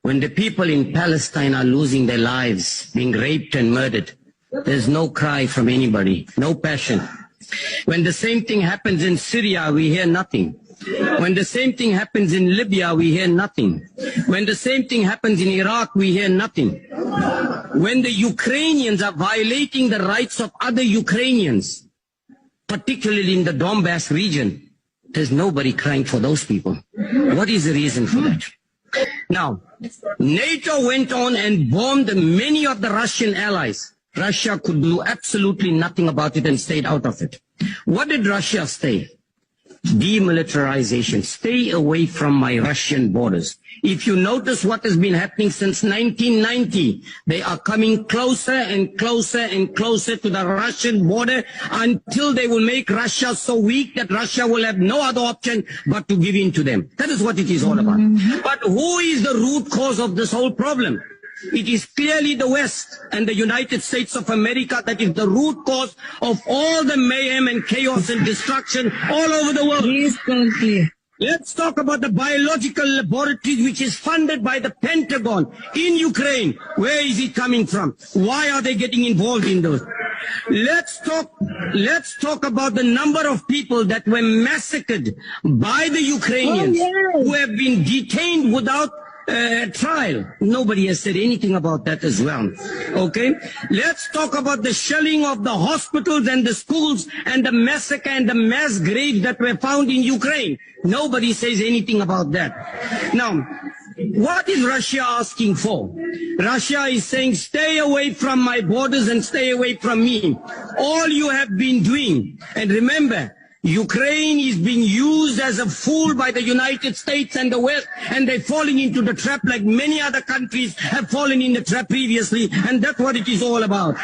When the people in Palestine are losing their lives, being raped and murdered, there's no cry from anybody, no passion. When the same thing happens in Syria, we hear nothing. When the same thing happens in Libya, we hear nothing. When the same thing happens in Iraq, we hear nothing. When the Ukrainians are violating the rights of other Ukrainians, particularly in the Donbass region, there's nobody crying for those people. What is the reason for that? Now, NATO went on and bombed many of the Russian allies. Russia could do absolutely nothing about it and stayed out of it. What did Russia say? Demilitarization. Stay away from my Russian borders. If you notice what has been happening since 1990, they are coming closer and closer and closer to the Russian border until they will make Russia so weak that Russia will have no other option but to give in to them. That is what it is all about. But who is the root cause of this whole problem? It is clearly the West and the United States of America that is the root cause of all the mayhem and chaos and destruction all over the world. Please conclude. Let's talk about the biological laboratories which is funded by the Pentagon in Ukraine. Where is it coming from? Why are they getting involved in those? Let's talk about the number of people that were massacred by the Ukrainians who have been detained without trial. Nobody has said anything about that as well. Okay? Let's talk about the shelling of the hospitals and the schools and the massacre and the mass graves that were found in Ukraine. Nobody says anything about that. Now, what is Russia asking for? Russia is saying, stay away from my borders and stay away from me. All you have been doing, and remember, Ukraine is being used as a fool by the United States and the West, and they're falling into the trap like many other countries have fallen in the trap previously, and that's what it is all about.